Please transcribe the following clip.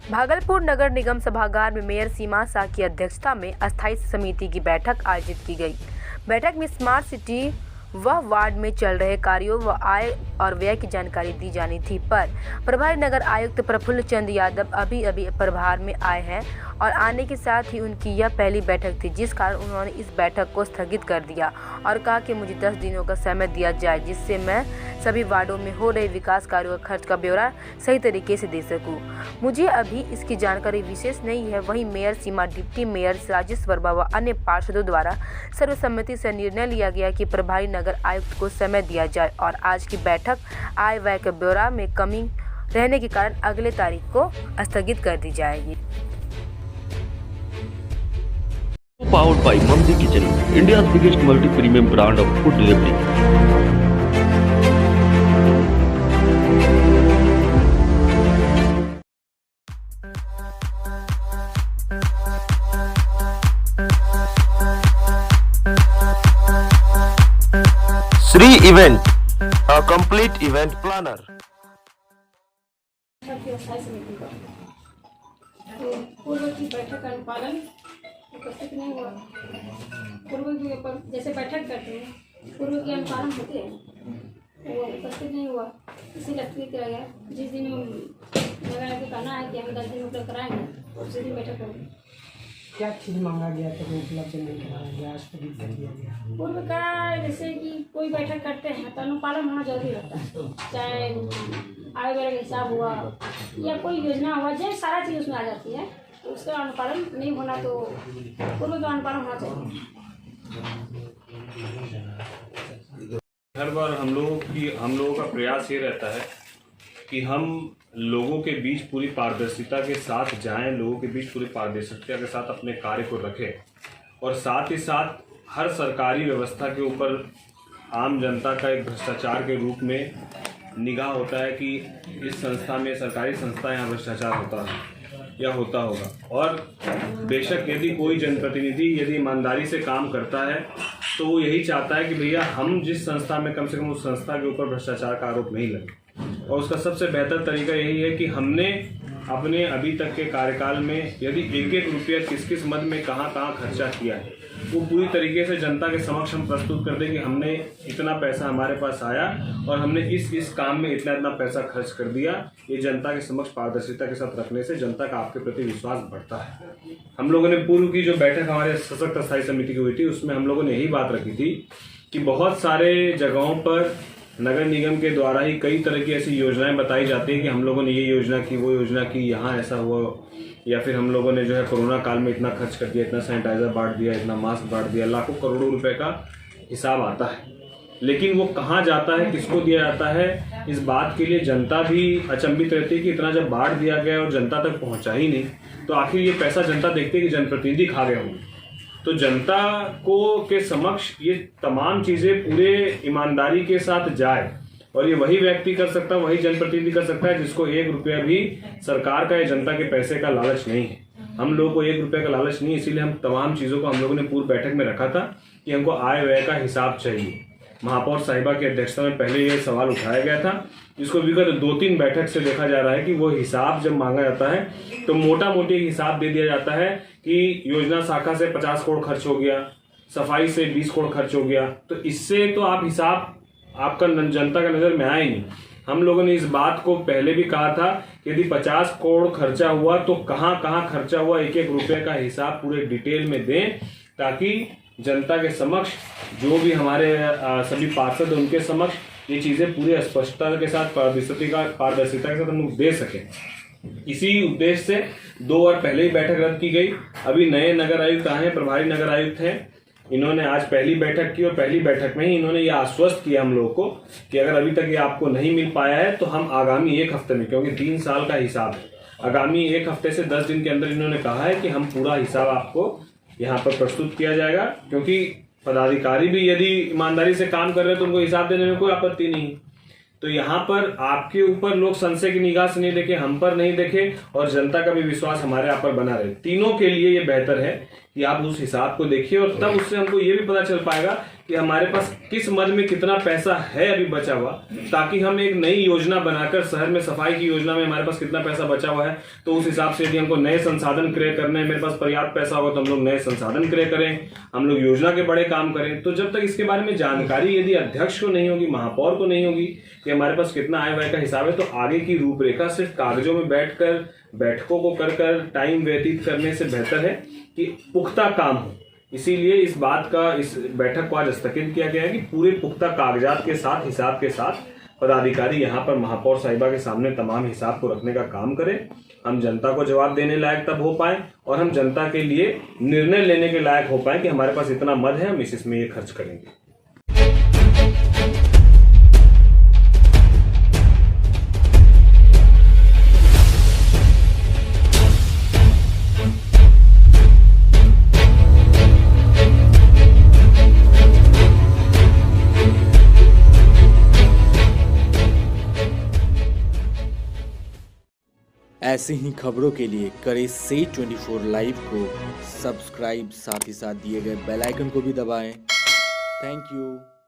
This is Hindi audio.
भागलपुर नगर निगम सभागार में मेयर सीमा शाह की अध्यक्षता में अस्थायी समिति की बैठक आयोजित की गई। बैठक में स्मार्ट सिटी व वार्ड में चल रहे कार्यों व आय और व्यय की जानकारी दी जानी थी, पर प्रभारी नगर आयुक्त प्रफुल्ल चंद यादव अभी प्रभार में आए हैं और आने के साथ ही उनकी यह पहली बैठक थी, जिस कारण उन्होंने इस बैठक को स्थगित कर दिया और कहा कि मुझे 10 दिनों का समय दिया जाए, जिससे मैं सभी वार्डों में हो रहे विकास कार्यों का खर्च का ब्यौरा सही तरीके से दे सकूं। मुझे अभी इसकी जानकारी विशेष नहीं है। वहीं मेयर सीमा, डिप्टी मेयर राजेश वर्मा व अन्य पार्षदों द्वारा सर्वसम्मति से निर्णय लिया गया कि प्रभारी नगर आयुक्त को समय दिया जाए और आज की बैठक आय व्यय के ब्यौरा में कमी रहने के कारण अगले तारीख को स्थगित कर दी जाएगी। Powered by Mamdi Kitchen, India's biggest multi-premium brand of food delivery. Sri Event, a complete event planner. पूर्व की बैठक का अनुपालन उपस्थित नहीं हुआ। पूर्व की जैसे बैठक करते हैं, पूर्व के अनुपालन होते हैं, वो उपस्थित नहीं हुआ, इसीलिए स्थगित किया गया। जिस दिन नगर के कहना है कि हम 10 दिन उपलब्ध कराएंगे, उसी दिन बैठक होगी। क्या चीज़ मांगा गया था वो उपलब्ध नहीं कराया गया, स्थगित कर दिया गया? पूर्व का जैसे कि कोई बैठक करते हैं तो अनुपालन होना जरूरी होता है, चाहे आय व्यय का हिसाब हुआ या कोई योजना हुआ, जो सारा चीज़ उसमें आ जाती है, तो उसका अनुपालन नहीं होना तो पूर्व का अनुपालन होना चाहिए। हर बार हम लोगों का प्रयास ये रहता है कि हम लोगों के बीच पूरी पारदर्शिता के साथ जाएं, लोगों के बीच पूरी पारदर्शिता के साथ अपने कार्य को रखें और साथ ही साथ हर सरकारी व्यवस्था के ऊपर आम जनता का एक भ्रष्टाचार के रूप में निगाह होता है कि इस संस्था में, सरकारी संस्था, यहाँ भ्रष्टाचार होता है या होता होगा। और बेशक यदि कोई जनप्रतिनिधि यदि ईमानदारी से काम करता है तो वो यही चाहता है कि भैया हम जिस संस्था में, कम से कम उस संस्था के ऊपर भ्रष्टाचार का आरोप नहीं लगे। और उसका सबसे बेहतर तरीका यही है कि हमने अपने अभी तक के कार्यकाल में यदि एक रुपया किस मद में कहाँ खर्चा किया है, वो पूरी तरीके से जनता के समक्ष हम प्रस्तुत कर दें कि हमने इतना पैसा हमारे पास आया और हमने इस काम में इतना पैसा खर्च कर दिया। ये जनता के समक्ष पारदर्शिता के साथ रखने से जनता का आपके प्रति विश्वास बढ़ता है। हम लोगों ने पूर्व की जो बैठक हमारे सशक्त अस्थायी समिति की हुई थी, उसमें हम लोगों ने यही बात रखी थी कि बहुत सारे जगहों पर नगर निगम के द्वारा ही कई तरह की ऐसी योजनाएं बताई जाती है कि हम लोगों ने ये योजना की, वो योजना की, यहाँ ऐसा हुआ, या फिर हम लोगों ने जो है कोरोना काल में इतना खर्च कर दिया, इतना सैनिटाइजर बांट दिया, इतना मास्क बांट दिया, लाखों करोड़ों रुपए का हिसाब आता है। लेकिन वो कहाँ जाता है, किसको दिया जाता है, इस बात के लिए जनता भी अचंभित रहती है कि इतना जब बांट दिया गया और जनता तक पहुँचा ही नहीं, तो आखिर ये पैसा जनता देखती है कि जनप्रतिनिधि खा गए होंगे। तो जनता को के समक्ष ये तमाम चीज़ें पूरे ईमानदारी के साथ जाए, और ये वही व्यक्ति कर सकता है, वही जनप्रतिनिधि कर सकता है जिसको 1 रुपया भी सरकार का या जनता के पैसे का लालच नहीं है। हम लोगों को 1 रुपये का लालच नहीं है, इसीलिए हम तमाम चीज़ों को हम लोगों ने पूर्व बैठक में रखा था कि हमको आय व्यय का हिसाब चाहिए। महापौर साहिबा की अध्यक्षता में पहले ये सवाल उठाया गया था, जिसको विगत 2-3 बैठक से देखा जा रहा है कि वो हिसाब जब मांगा जाता है तो मोटा मोटी हिसाब दे दिया जाता है कि योजना शाखा से 50 करोड़ खर्च हो गया, सफाई से 20 करोड़ खर्च हो गया। तो इससे तो आप हिसाब आपका जनता का नज़र में आया ही नहीं। हम लोगों ने इस बात को पहले भी कहा था कि यदि 50 करोड़ खर्चा हुआ तो कहाँ खर्चा हुआ, 1-1 रुपये का हिसाब पूरे डिटेल में दें, ताकि जनता के समक्ष जो भी हमारे सभी पार्षद उनके समक्ष ये चीज़ें पूरी स्पष्टता के साथ पारदर्शिता के साथ हम लोग दे सकें। इसी उद्देश्य से 2 बार पहले ही बैठक रद्द की गई। अभी नए नगर आयुक्त आए हैं, प्रभारी नगर आयुक्त हैं, इन्होंने आज पहली बैठक की और पहली बैठक में ही इन्होंने ये आश्वस्त किया हम लोगों को कि अगर अभी तक ये आपको नहीं मिल पाया है तो हम आगामी 1 हफ्ते में, क्योंकि 3 साल का हिसाब है, आगामी 1 हफ्ते से 10 दिन के अंदर इन्होंने कहा है कि हम पूरा हिसाब आपको यहाँ पर प्रस्तुत किया जाएगा। क्योंकि पदाधिकारी भी यदि ईमानदारी से काम कर रहे हैं तो उनको हिसाब देने में कोई आपत्ति नहीं। तो यहाँ पर आपके ऊपर लोग संशय की निगाह से नहीं देखे, हम पर नहीं देखे, और जनता का भी विश्वास हमारे आप पर बना रहे। तीनों के लिए ये बेहतर है कि आप उस हिसाब को देखिए, और तब उससे हमको ये भी पता चल पाएगा कि हमारे पास किस मद में कितना पैसा है अभी बचा हुआ, ताकि हम एक नई योजना बनाकर शहर में सफाई की योजना में हमारे पास कितना पैसा बचा हुआ है, तो उस हिसाब से यदि हमको नए संसाधन क्रय करने हैं, मेरे पास पर्याप्त पैसा होगा तो हम लोग नए संसाधन क्रय करें, हम लोग योजना के बड़े काम करें। तो जब तक इसके बारे में जानकारी यदि अध्यक्ष को नहीं होगी, महापौर को नहीं होगी कि हमारे पास कितना आय व्यय का हिसाब है, तो आगे की रूपरेखा सिर्फ कागजों में बैठकर बैठकों को कर टाइम व्यतीत करने से बेहतर है कि पुख्ता काम हो। इसीलिए इस बैठक को आज स्थगित किया गया है कि पूरे पुख्ता कागजात के साथ, हिसाब के साथ पदाधिकारी यहाँ पर महापौर साहिबा के सामने तमाम हिसाब को रखने का काम करें। हम जनता को जवाब देने लायक तब हो पाए और हम जनता के लिए निर्णय लेने के लायक हो पाए कि हमारे पास इतना मद है, हम इसमें ये खर्च करेंगे। ऐसे ही खबरों के लिए करें से 24 लाइव को सब्सक्राइब, साथ ही साथ दिए गए बेल आइकन को भी दबाएं। Thank you.